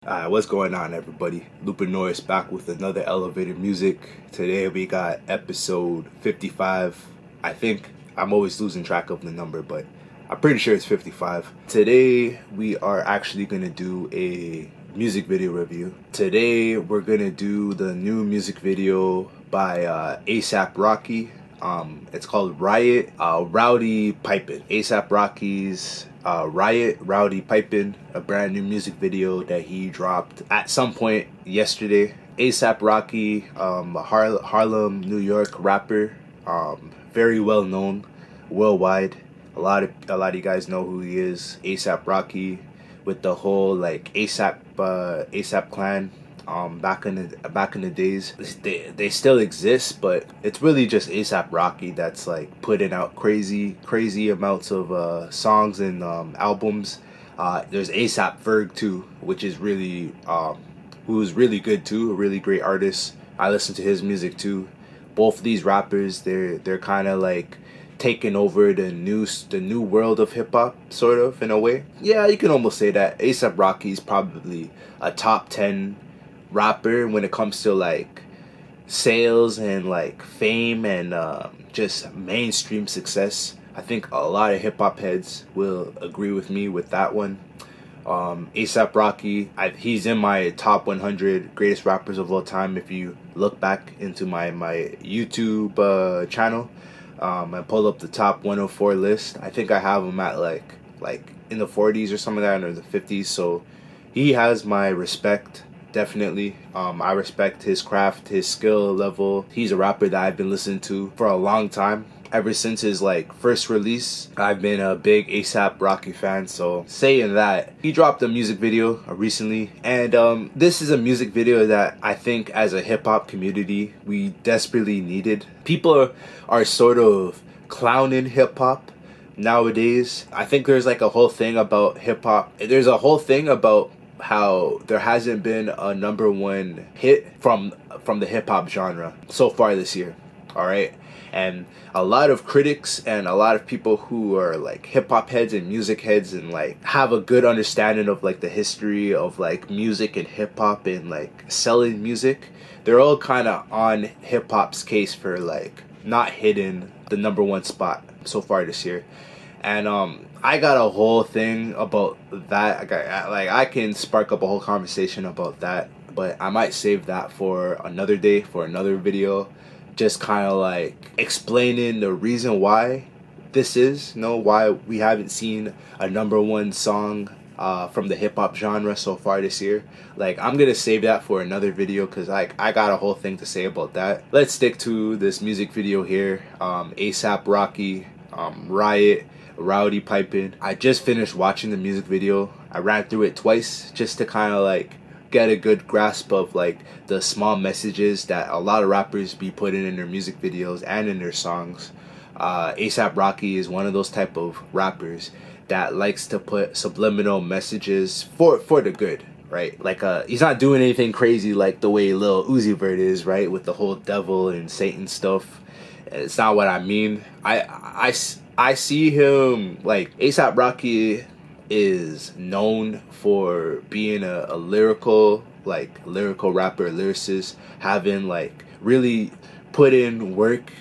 What's going on, everybody? Norris back with another elevator music. Today we got episode 55. I think I'm always losing track of the number, but I'm pretty sure it's 55. Today we are actually going to do a music video review. Today we're going to do the new music video by ASAP Rocky. It's called Riot, Rowdy Pipin'. ASAP Rocky's Riot, Rowdy Pipin', a brand new music video that he dropped at some point yesterday. ASAP Rocky, a Harlem, New York rapper, very well known worldwide. A lot of you guys know who he is. ASAP Rocky, with the whole like ASAP clan. Back in the days, they still exist, but it's really just ASAP Rocky that's like putting out crazy amounts of songs and albums. There's ASAP Ferg too, which is really who's really good too, a really great artist. I listen to his music too. Both of these rappers, they're kind of like taking over the new world of hip hop, sort of, in a way. Yeah, you can almost say that. ASAP Rocky is probably a top 10 rapper when it comes to like sales and like fame and just mainstream success. I think a lot of hip hop heads will agree with me with that one. ASAP Rocky, he's in my top 100 greatest rappers of all time. If you look back into my YouTube channel, and pull up the top 104 list, I think I have him at like in the 40s or something like that, or the 50s. So he has my respect. Definitely. I respect his craft, his skill level. He's a rapper that I've been listening to for a long time. Ever since his like first release, I've been a big ASAP Rocky fan. So saying that, he dropped a music video recently, and this is a music video that I think as a hip hop community we desperately needed. People are sort of clowning hip hop nowadays. I think there's like a whole thing about hip hop. There's a whole thing about how there hasn't been a number one hit from the hip hop genre so far this year. All right, and a lot of critics and a lot of people who are like hip hop heads and music heads and like have a good understanding of like the history of like music and hip hop and like selling music, they're all kind of on hip hop's case for like not hitting the number one spot so far this year. And I got a whole thing about that. I can spark up a whole conversation about that, but I might save that for another day, for another video. Just kind of like explaining the reason why this is, why we haven't seen a number one song from the hip hop genre so far this year. Like, I'm gonna save that for another video because I got a whole thing to say about that. Let's stick to this music video here. ASAP Rocky, Riot, Rowdy Pipin'. I just finished watching the music video. I ran through it twice just to kind of like get a good grasp of like the small messages that a lot of rappers be putting in their music videos and in their songs. ASAP Rocky is one of those type of rappers that likes to put subliminal messages for the good, right? Like he's not doing anything crazy like the way Lil Uzi Vert is, right, with the whole devil and Satan stuff. It's not what I mean. I see him, like, ASAP Rocky is known for being a lyrical rapper, lyricist, having like really put in work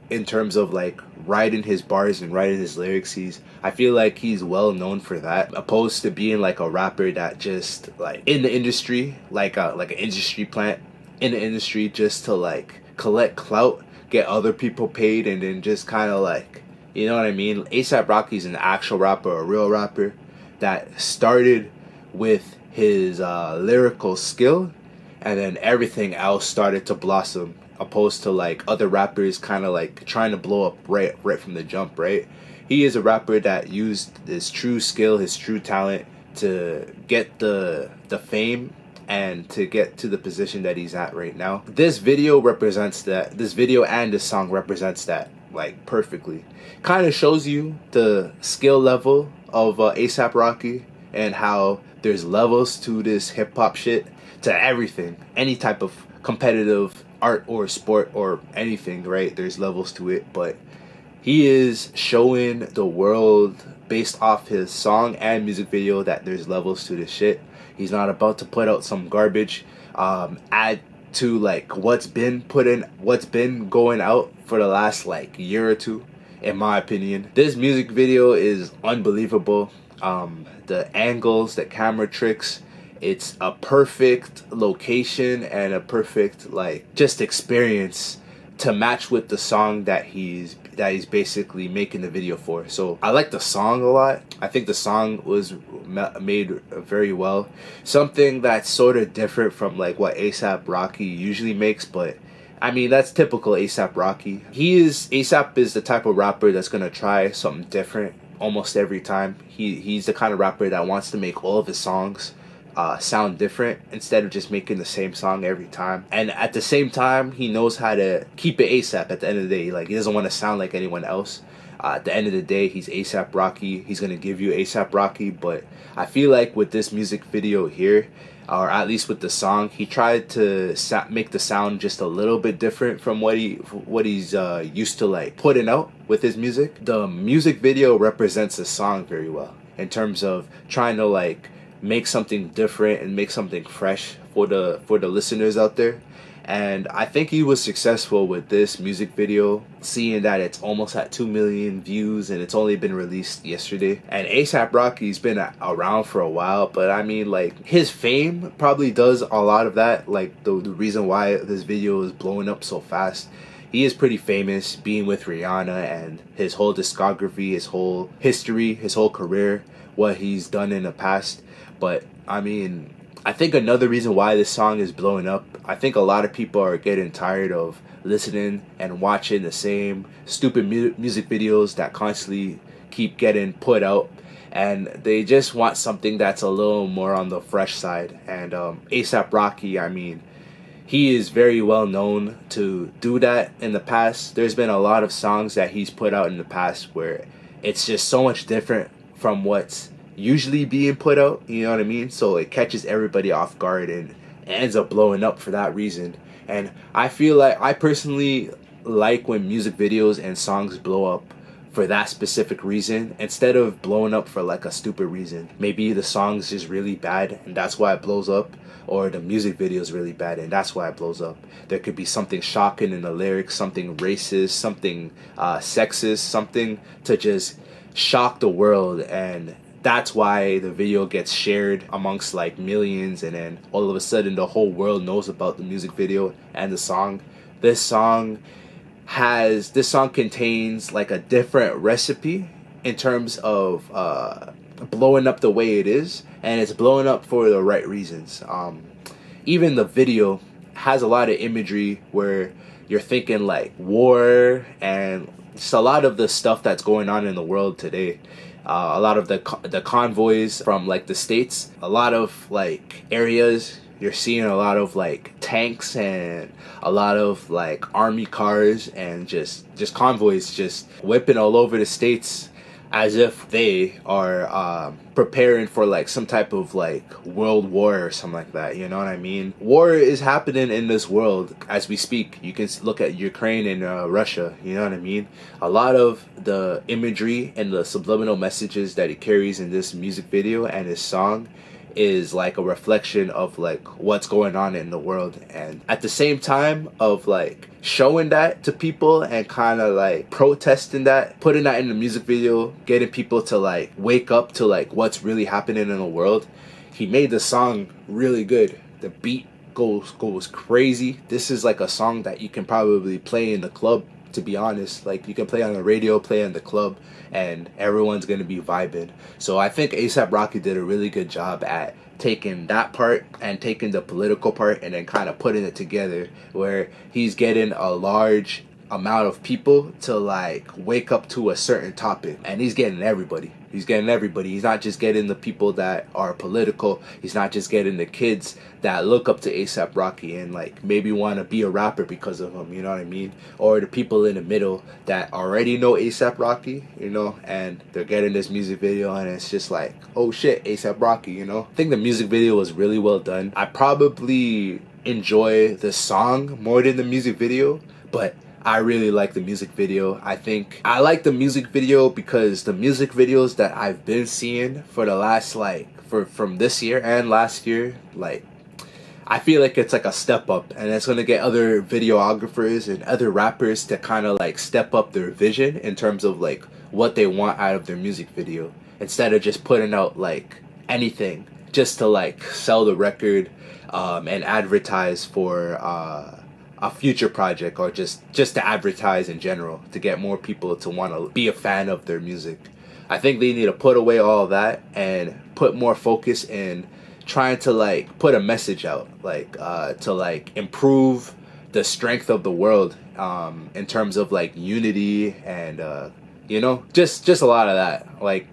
in terms of like writing his bars and writing his lyrics. I feel like he's well known for that, opposed to being like a rapper that just like in the industry, like an industry plant in the industry just to like collect clout, get other people paid, and then just kind of like, you know what I mean? ASAP Rocky's an actual rapper, a real rapper that started with his lyrical skill, and then everything else started to blossom, opposed to like other rappers kind of like trying to blow up right from the jump, right? He is a rapper that used his true skill, his true talent to get the fame and to get to the position that he's at right now. This video represents that. This video and this song represents that like perfectly. Kind of shows you the skill level of ASAP Rocky and how there's levels to this hip hop shit, to everything, any type of competitive art or sport or anything, right? There's levels to it, but he is showing the world based off his song and music video that there's levels to this shit. He's not about to put out some garbage. Add to like what's been going out for the last like year or two. In my opinion, this music video is unbelievable. The angles, the camera tricks, it's a perfect location and a perfect like just experience to match with the song that he's basically making the video for. So I like the song a lot. I think the song was made very well. Something that's sort of different from like what A$AP Rocky usually makes, but I mean that's typical A$AP Rocky. A$AP is the type of rapper that's gonna try something different almost every time. He's the kind of rapper that wants to make all of his songs sound different instead of just making the same song every time. And at the same time, he knows how to keep it A$AP at the end of the day. Like, he doesn't want to sound like anyone else. At the end of the day, he's A$AP Rocky. He's going to give you A$AP Rocky. But I feel like with this music video here, or at least with the song, he tried to make the sound just a little bit different from what he's used to like putting out with his music. The music video represents the song very well in terms of trying to like make something different and make something fresh for the listeners out there. And I think he was successful with this music video, seeing that it's almost at 2 million views and it's only been released yesterday. And A$AP Rocky's been around for a while, but I mean like his fame probably does a lot of that. Like the reason why this video is blowing up so fast, he is pretty famous being with Rihanna and his whole discography, his whole history, his whole career, what he's done in the past. But I mean, I think another reason why this song is blowing up, I think a lot of people are getting tired of listening and watching the same stupid music videos that constantly keep getting put out, and they just want something that's a little more on the fresh side. And A$AP Rocky, I mean, he is very well known to do that in the past. There's been a lot of songs that he's put out in the past where it's just so much different from what's usually being put out, you know what I mean? So it catches everybody off guard and ends up blowing up for that reason. And I feel like I personally like when music videos and songs blow up for that specific reason instead of blowing up for like a stupid reason. Maybe the song's just really bad and that's why it blows up, or the music video is really bad and that's why it blows up. There could be something shocking in the lyrics, something racist, something sexist, something to just shock the world, and that's why the video gets shared amongst like millions, and then all of a sudden the whole world knows about the music video and the song. This song contains like a different recipe in terms of blowing up the way it is, and it's blowing up for the right reasons. Even the video has a lot of imagery where you're thinking like war and just a lot of the stuff that's going on in the world today. A lot of the convoys from like the States, a lot of like areas you're seeing a lot of like tanks and a lot of like army cars and just convoys just whipping all over the States as if they are preparing for like some type of like world war or something like that, you know what I mean? War is happening in this world as we speak. You can look at Ukraine and Russia, you know what I mean? A lot of the imagery and the subliminal messages that he carries in this music video and his song is like a reflection of like what's going on in the world. And at the same time of like showing that to people and kind of like protesting that, putting that in the music video, getting people to like wake up to like what's really happening in the world, he made the song really good. The beat goes crazy. This is like a song that you can probably play in the club, to be honest. Like you can play on the radio, play in the club, and everyone's gonna be vibing. So I think A$AP Rocky did a really good job at taking that part and taking the political part and then kind of putting it together where he's getting a large amount of people to like wake up to a certain topic, and he's getting everybody. He's not just getting the people that are political. He's not just getting the kids that look up to A$AP Rocky and like maybe want to be a rapper because of him, you know what I mean? Or the people in the middle that already know A$AP Rocky, you know, and they're getting this music video and it's just like, oh shit, A$AP Rocky, you know? I think the music video was really well done. I probably enjoy the song more than the music video, but I really like the music video. I think I like the music video because the music videos that I've been seeing for the last like from this year and last year, like, I feel like it's like a step up, and it's gonna get other videographers and other rappers to kind of like step up their vision in terms of like what they want out of their music video, instead of just putting out like anything just to like sell the record and advertise for a future project, or just to advertise in general to get more people to want to be a fan of their music. I think they need to put away all of that and put more focus in trying to like put a message out, like to like improve the strength of the world in terms of like unity and you know, just a lot of that. Like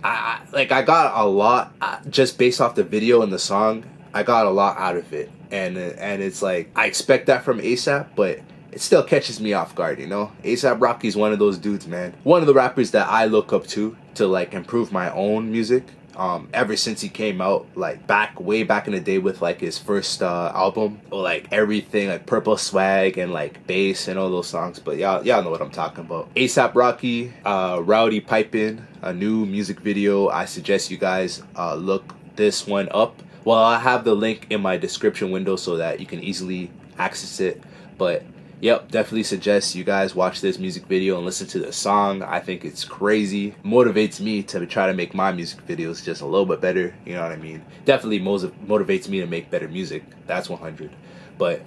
I got a lot just based off the video and the song. I got a lot out of it, and it's like I expect that from ASAP, but it still catches me off guard, you know. ASAP Rocky's one of those dudes, man. One of the rappers that I look up to like improve my own music. Ever since he came out, like way back in the day with like his first album, or like everything, like Purple Swag and like Bass and all those songs. But y'all know what I'm talking about. ASAP Rocky, Rowdy Pipin', a new music video. I suggest you guys look this one up. Well, I have the link in my description window so that you can easily access it. But yep, definitely suggest you guys watch this music video and listen to the song. I think it's crazy. Motivates me to try to make my music videos just a little bit better. You know what I mean? Definitely motivates me to make better music. That's 100. But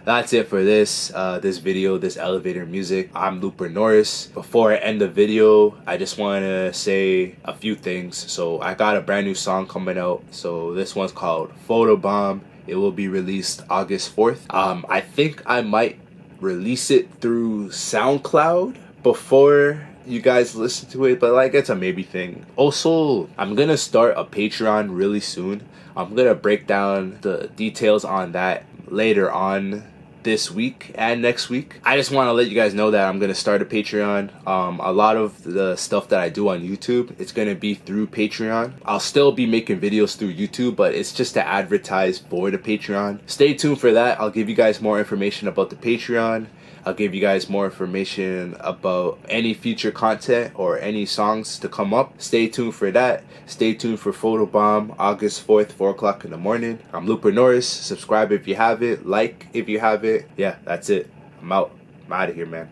that's it for this video, this elevator music. I'm Looper Norris. Before I end the video, I just want to say a few things. So I got a brand new song coming out. So this one's called Photobomb. It will be released August 4th. I think I might release it through SoundCloud before you guys listen to it, but like it's a maybe thing. Also, I'm gonna start a Patreon really soon. I'm gonna break down the details on that later on this week and next week. I just want to let you guys know that I'm gonna start a Patreon. A lot of the stuff that I do on YouTube, it's gonna be through Patreon. I'll still be making videos through YouTube, but it's just to advertise for the Patreon. Stay tuned for that. I'll give you guys more information about the Patreon. I'll give you guys more information about any future content or any songs to come up. Stay tuned for that. Stay tuned for Photobomb, August 4th, 4 o'clock in the morning. I'm Looper Norris. Subscribe if you have it. Like if you have it. Yeah, that's it. I'm out. I'm out of here, man.